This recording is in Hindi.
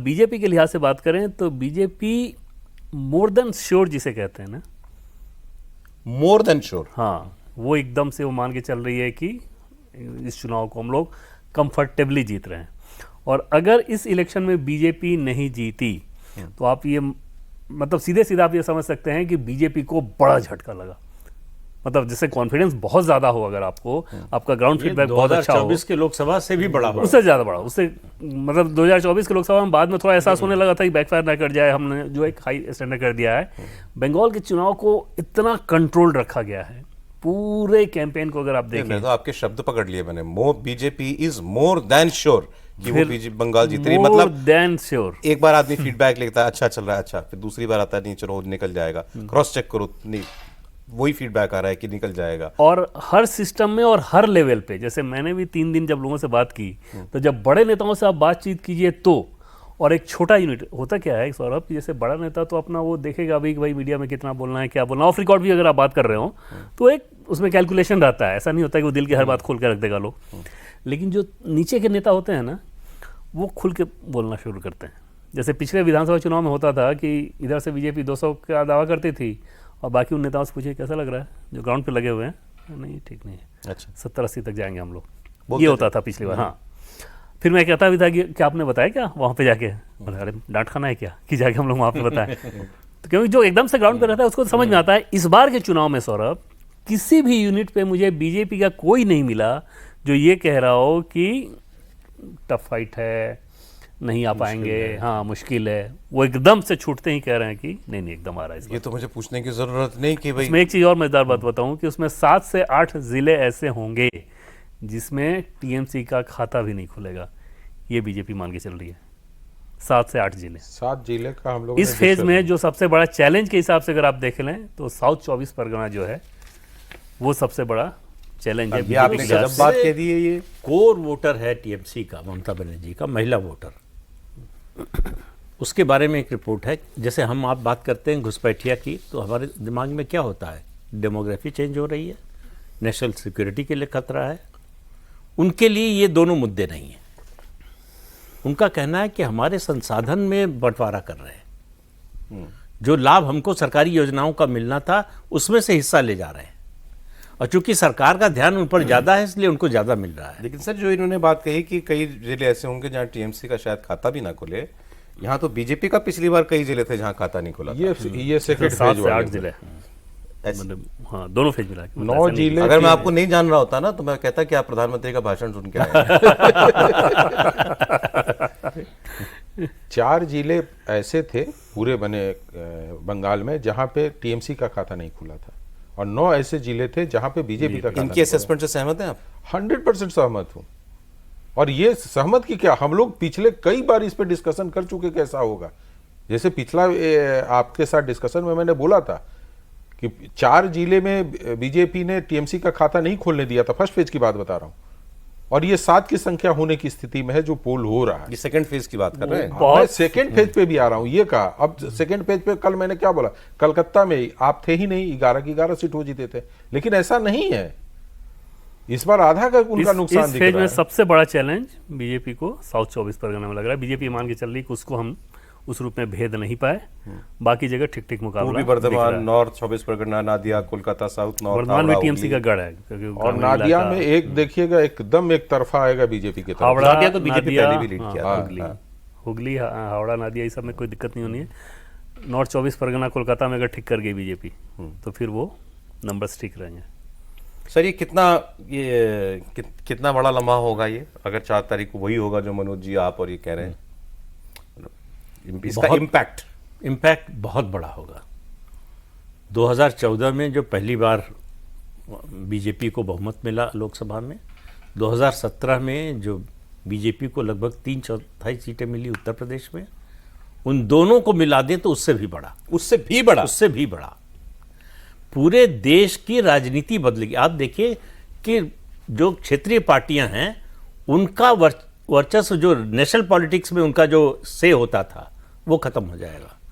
बीजेपी के लिहाज से बात करें तो बीजेपी मोर देन श्योर जिसे कहते हैं ना, मोर देन श्योर, हाँ, वो एकदम से वो मान के चल रही है कि इस चुनाव को हम लोग कंफर्टेबली जीत रहे हैं। और अगर इस इलेक्शन में बीजेपी नहीं जीती तो आप ये मतलब सीधे सीधे आप ये समझ सकते हैं कि बीजेपी को बड़ा झटका लगा। मतलब जिससे कॉन्फिडेंस बहुत ज्यादा हो, अगर आपको आपका ग्राउंड फीडबैक बहुत अच्छा हो, 2024 के लोकसभा से भी बड़ा, उससे ज्यादा बड़ा, उससे मतलब 2024 के लोकसभा में बाद में थोड़ा एहसास होने लगा था कि बैकफायर ना कर जाए, हमने जो एक हाई स्टैंडर्ड कर दिया है। बंगाल के चुनाव को इतना कंट्रोल रखा गया है पूरे कैंपेन को, अगर आप देखें। मैं तो आपके शब्द पकड़ लिए मैंने, BJP is more than sure कि वो बंगाल जीत रही, मतलब देन श्योर। एक बार आदमी फीडबैक लिखता है अच्छा चल रहा है, अच्छा, फिर दूसरी बार आता है नहीं चलो निकल जाएगा, क्रॉस चेक करो, नहीं वही फीडबैक आ रहा है कि निकल जाएगा। और हर सिस्टम में और हर लेवल पे, जैसे मैंने भी 3 दिन जब लोगों से बात की, तो जब बड़े नेताओं से आप बातचीत कीजिए तो, और एक छोटा यूनिट होता क्या है सौरभ, कि जैसे बड़ा नेता तो अपना वो देखेगा भाई भाई मीडिया में कितना बोलना है, क्या बोलना, ऑफ रिकॉर्ड भी अगर आप बात कर रहे हो तो एक उसमें कैलकुलेशन रहता है, ऐसा नहीं होता कि वो दिल की हर बात खोल के रख देगा लोग। लेकिन जो नीचे के नेता होते हैं ना, वो खुल के बोलना शुरू करते हैं। जैसे पिछले विधानसभा चुनाव में होता था कि इधर से बीजेपी 200 का दावा करती थी और बाकी उन नेताओं से पूछे कैसा लग रहा है, जो ग्राउंड पे लगे हुए हैं, नहीं ठीक नहीं है, अच्छा 70-80 तक जाएंगे हम लोग, ये होता था पिछली बार। हाँ, फिर मैं कहता भी था कि क्या आपने बताया क्या वहाँ पे जाके, अरे डांट खाना है क्या कि जाके हम लोग वहाँ पे बताएं। तो क्योंकि जो एकदम से ग्राउंड पे रहता है उसको समझ में आता है। इस बार के चुनाव में सौरभ किसी भी यूनिट पे मुझे बीजेपी का कोई नहीं मिला जो ये कह रहा हो कि टफ फाइट है, नहीं आ पाएंगे, हाँ मुश्किल है। वो एकदम से छूटते ही कह रहे हैं कि नहीं नहीं एकदम आ रहा है। ये तो मुझे पूछने की जरूरत नहीं कि भाई, इसमें एक चीज और मजेदार बात बताऊं कि उसमें 7 से 8 जिले ऐसे होंगे जिसमें टीएमसी का खाता भी नहीं खुलेगा, ये बीजेपी मान के चल रही है। 7 से 8 जिले, 7 जिले का हम लोग इस फेज में जो सबसे बड़ा चैलेंज के हिसाब से अगर आप देख लें तो साउथ 24 परगना जो है वो सबसे बड़ा चैलेंज है। ये आपने गजब बात कह दी है। ये कोर वोटर है टीएमसी का, ममता बनर्जी का महिला वोटर, उसके बारे में एक रिपोर्ट है। जैसे हम आप बात करते हैं घुसपैठिया की, तो हमारे दिमाग में क्या होता है, डेमोग्राफी चेंज हो रही है, नेशनल सिक्योरिटी के लिए खतरा है। उनके लिए ये दोनों मुद्दे नहीं हैं। उनका कहना है कि हमारे संसाधन में बंटवारा कर रहे हैं, जो लाभ हमको सरकारी योजनाओं का मिलना था उसमें से हिस्सा ले जा रहे हैं, और चूंकि सरकार का ध्यान उन पर ज्यादा है इसलिए उनको ज्यादा मिल रहा है। लेकिन सर जो इन्होंने बात कही कि कई जिले ऐसे होंगे जहां टीएमसी का शायद खाता भी ना खुले, यहाँ तो बीजेपी का पिछली बार कई जिले थे जहां खाता नहीं खुला। ये सेकंड 7 फेज से 8 जिले, मतलब हाँ दोनों फेज मिला के, 9 जिले। अगर मैं आपको नहीं जान रहा होता ना तो मैं कहता कि आप प्रधानमंत्री का भाषण सुन के आए। 4 जिले ऐसे थे पूरे बने बंगाल में जहां पे टीएमसी का खाता नहीं खुला था, और 9 ऐसे जिले थे जहां पे बीजेपी का खाता। इनकी असेसमेंट से सहमत हैं आप? 100% सहमत हूं। और ये सहमत की क्या, हम लोग पिछले कई बार इस पे डिस्कशन कर चुके कैसा होगा। जैसे पिछला आपके साथ डिस्कशन में मैंने बोला था कि 4 जिले में बीजेपी ने टीएमसी का खाता नहीं खोलने दिया था, फर्स्ट फेज की बात बता रहा हूं, और ये 7 की संख्या होने की स्थिति में है जो पोल हो रहा है। ये सेकंड फेज की बात कर रहे हैं। मैं सेकंड फेज पे भी आ रहा हूं, ये कहा। अब सेकंड फेज पे कल मैंने क्या बोला, कलकत्ता में आप थे ही नहीं, 11 की 11 सीट हो जीते थे, लेकिन ऐसा नहीं है। इस बार आधा का उनका नुकसान दिख रहा है। इस फेज में सबसे बड़ा चैलेंज बीजेपी को साउथ 24 परगना में लग रहा है। बीजेपी मान के चल रही कि उसको हम उस रूप में भेद नहीं पाए, बाकी जगह ठीक ठीक मुकाबला। पूर्वी Bardhaman, north 24 Pargana, Nadia, Kolkata south, north, Bardhaman में टीएमसी का गढ़ है, और नादिया में एक देखिएगा एकदम एक तरफा आएगा बीजेपी की तरफ। हावड़ा, नादिया तो बीजेपी पहले भी लीड किया था। हुगली, हावड़ा, नादिया, इस सब में कोई दिक्कत नहीं होनी है। नॉर्थ 24 परगना, कोलकाता में अगर ठीक कर गई बीजेपी तो फिर वो नंबर्स ठीक रहेंगे। सर ये कितना बड़ा लम्हा होगा ये, अगर 4 तारीख को वही होगा जो मनोज जी आप और ये कह रहे हैं? इसका इम्पैक्ट बहुत बड़ा होगा। 2014 में जो पहली बार बीजेपी को बहुमत मिला लोकसभा में, 2017 में जो बीजेपी को लगभग 3/4 सीटें मिली उत्तर प्रदेश में, उन दोनों को मिला दें तो उससे भी बड़ा पूरे देश की राजनीति बदलेगी। आप देखिए कि जो क्षेत्रीय पार्टियां हैं उनका वर्चस्व, जो नेशनल पॉलिटिक्स में उनका जो से होता था, वो खत्म हो जाएगा।